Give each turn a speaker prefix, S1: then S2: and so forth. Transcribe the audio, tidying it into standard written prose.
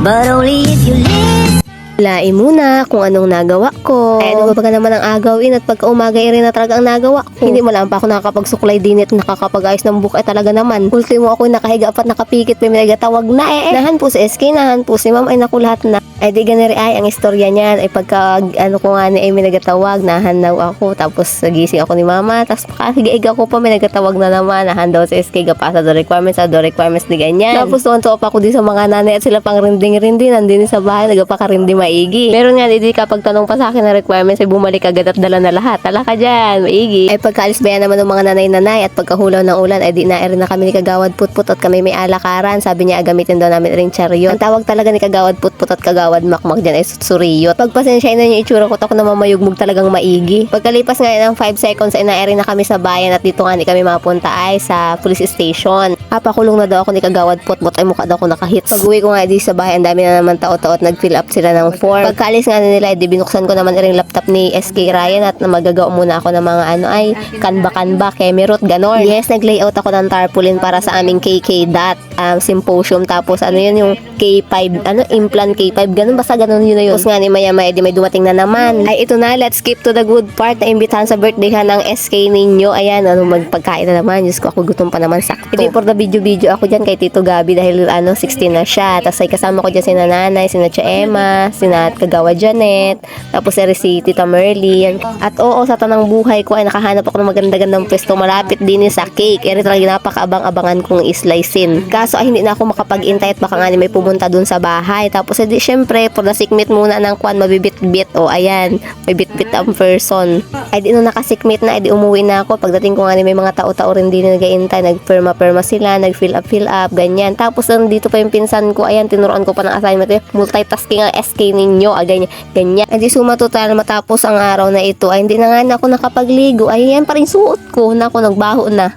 S1: but only if you listen.
S2: Lain muna kung anong nagawa ko. Ay, ano ba naman ang agawin at pagka umaga rin na talaga ang nagawa ko. Hindi mo lang pa ako nakakapagsuklay din at nakakapag-ayos ng buka talaga naman. Ultimo ako nakahiga at nakapikit may nagatawag na Nahan po si SK, nahan po si ma'am ay naku lahat na. Ay di ganari ay ang istorya niyan ay pagka ano ko nga ni ay may nagatawag, nahan daw ako tapos nagising ako ni mama tapos pakahiga-higa ko pa may nagatawag na naman, nahan daw si SK gapasa the requirements di ganyan. Tapos tuwan-tuwa pa ako din sa mga nanay at sila pang rinding-rindi nandun sa bahay nagapakarindi maigi. Meron nga di kapag tanong pa sa akin ng requirements ay bumalik agad at dala na lahat. Tala ka dyan, maigi. Ay pagkaalis bayan naman ng mga nanay-nanay at pagkahulaw ng ulan ay di na rin na kami ni Kagawad Putput at kami may alakaran. Sabi niya gamitin daw namin ring chariot. Ang tawag talaga ni Kagawad Putput at Kagawad Makmak dyan ay suriyot. Pagpasensya na yung itsura ko ako na mamayugmog talagang maigi. Pagkalipas nga ng 5 seconds ay na rin na kami sa bayan at dito nga ni kami mapunta ay sa police station. Pakulong na daw ako ni Kagawad Putput ay mukha daw ako nakahit. Pag-uwi ko nga di sa bahay ang dami na naman tao-tao at nag-fill up sila ng form. Pagkaalis nga nila, di binuksan ko naman rin laptop ni SK Ryan at magagawa muna ako ng mga kanba-kanba, kemerot, ganon. Yes, nag-layout ako ng tarpaulin para sa aming KK symposium. Tapos yun yung K5, implant K5, ganon, basta ganon yun na yun. Tapos nga ni maya-maya, di may dumating na naman. Ay, ito na, let's skip to the good part na imbitahan sa birthday ng SK ninyo. Ayan, magpagkain na naman. Diyos ko, ako gutom pa naman sakto. Hindi for the video ako dyan kay Tito Gabi dahil 16 na siya. Tapos ay kasama ko dyan sina nanay, sina Tia Emma, sina Kagawa Janet, tapos si Tita Merly. At oo, sa tanang buhay ko ay nakahanap ako ng maganda-gandang pwesto malapit din sa cake. Kaya talaga napaka-abang-abangan kong islicein. Kaso ay hindi na ako makapag-intay at baka nga may pumunta dun sa bahay. Tapos edi syempre, for the sikmit muna ng kwan, mabibit-bit. O ayan, may bit-bit ang person. Ay di nung nakasikmit na, edi umuwi na ako. Pagdating ko nga may mga tao-tao rin din nag-iintay. Nag-perma sila, nag-fill up, ganyan. Tapos dito pa yung pinsan ko, ayan, tinuruan ko pa ng assignment. Multitasking ang SK ninyo, ganyan. Hindi sumatotal matapos ang araw na ito ay hindi na nga ako nakapagligo. Ayan pa rin suot ko na ako nagbaho na.